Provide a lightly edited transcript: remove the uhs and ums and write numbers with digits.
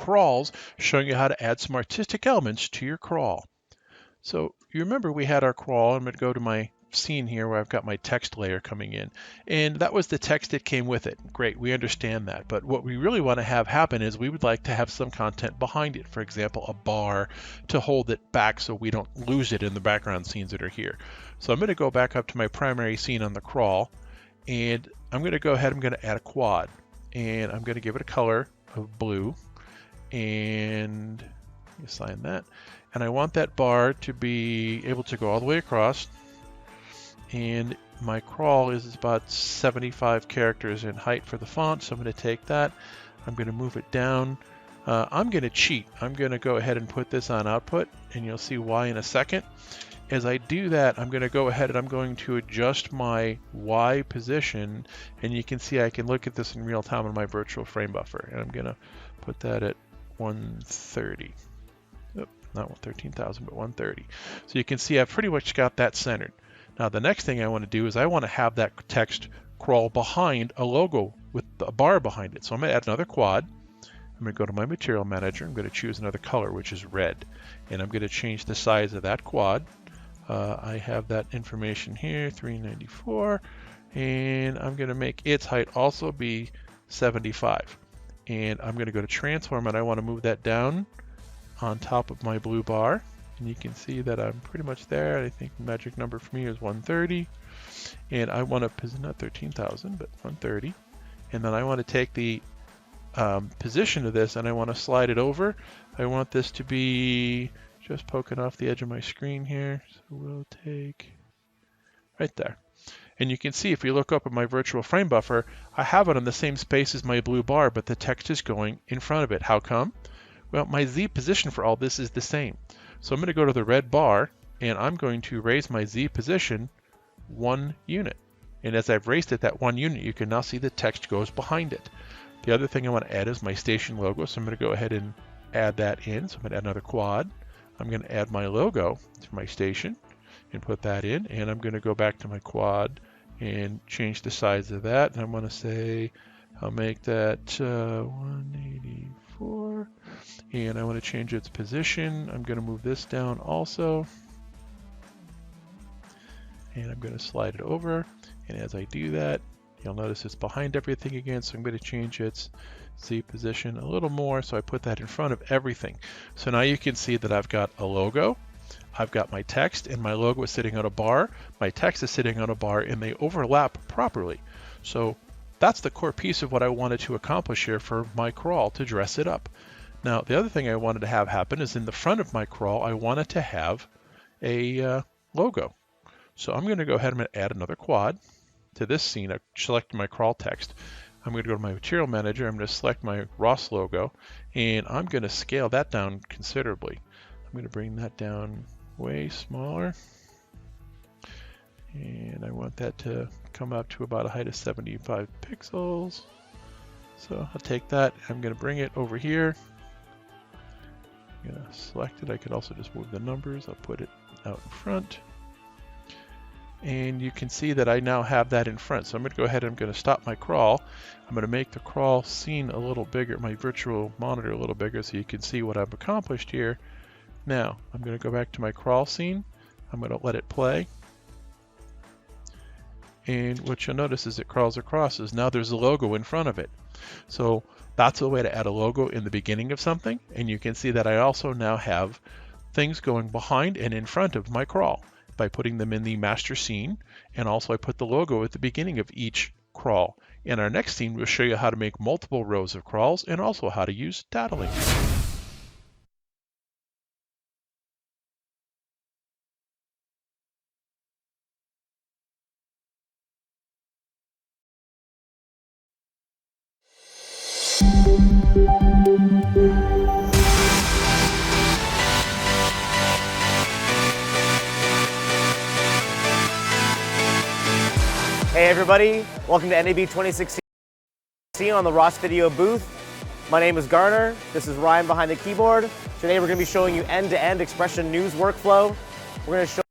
crawls, showing you how to add some artistic elements to your crawl. So you remember we had our crawl. I'm going to go to my scene here where I've got my text layer coming in, and that was the text that came with it. Great, we understand that, but what we really want to have happen is we would like to have some content behind it. For example, a bar to hold it back so we don't lose it in the background scenes that are here. So I'm going to go back up to my primary scene on the crawl, and I'm going to go ahead, I'm going to add a quad, and I'm going to give it a color of blue, and assign that, and I want that bar to be able to go all the way across, and my crawl is about 75 characters in height for the font, so I'm going to take that, I'm going to move it down. I'm going to cheat. I'm going to go ahead and put this on output, and you'll see why in a second. As I do that, I'm going to go ahead and I'm going to adjust my Y position, and you can see I can look at this in real time on my virtual frame buffer, and I'm going to put that at 130. Oop, not 13,000, but 130. So you can see I've pretty much got that centered. Now the next thing I want to do is I want to have that text crawl behind a logo with a bar behind it. So I'm going to add another quad. I'm going to go to my material manager. I'm going to choose another color, which is red, and I'm going to change the size of that quad. I have that information here, 394, and I'm going to make its height also be 75. And I'm going to go to transform, and I want to move that down on top of my blue bar, and you can see that I'm pretty much there. I think the magic number for me is 130, and I want to, not 13,000, but 130, and then I want to take the position of this, and I want to slide it over. I want this to be just poking off the edge of my screen here, so we'll take right there. And you can see if you look up at my virtual frame buffer, I have it on the same space as my blue bar, but the text is going in front of it. How come? Well, my Z position for all this is the same. So I'm going to go to the red bar, and I'm going to raise my Z position 1 unit. And as I've raised it that 1 unit, you can now see the text goes behind it. The other thing I want to add is my station logo, so I'm going to go ahead and add that in. So I'm going to add another quad. I'm going to add my logo to my station and put that in, and I'm going to go back to my quad and change the size of that, and I'm going to say I'll make that 184, and I want to change its position. I'm going to move this down also, and I'm going to slide it over, and as I do that, you'll notice it's behind everything again, so I'm going to change its Z position a little more, so I put that in front of everything. So now you can see that I've got a logo, I've got my text, and my logo is sitting on a bar, my text is sitting on a bar, and they overlap properly. So that's the core piece of what I wanted to accomplish here for my crawl, to dress it up. Now the other thing I wanted to have happen is in the front of my crawl, I wanted to have a logo. So I'm going to go ahead and add another quad to this scene. I select my crawl text. I'm going to go to my material manager. I'm going to select my Ross logo, and I'm going to scale that down considerably. I'm going to bring that down way smaller, and I want that to come up to about a height of 75 pixels. So I'll take that. I'm going to bring it over here. I'm going to select it. I could also just move the numbers. I'll put it out in front. And you can see that I now have that in front. So I'm going to go ahead and I'm going to stop my crawl. I'm going to make the crawl scene a little bigger, my virtual monitor a little bigger, so you can see what I've accomplished here. Now I'm going to go back to my crawl scene. I'm going to let it play. And what you'll notice as it crawls across is now there's a logo in front of it. So that's a way to add a logo in the beginning of something. And you can see that I also now have things going behind and in front of my crawl by putting them in the master scene, and also I put the logo at the beginning of each crawl. In our next scene, we'll show you how to make multiple rows of crawls and also how to use data links. Hey everybody, welcome to NAB 2016 on the Ross Video booth. My name is Garner, this is Ryan behind the keyboard. Today we're going to be showing you end-to-end expression news workflow. We're going to show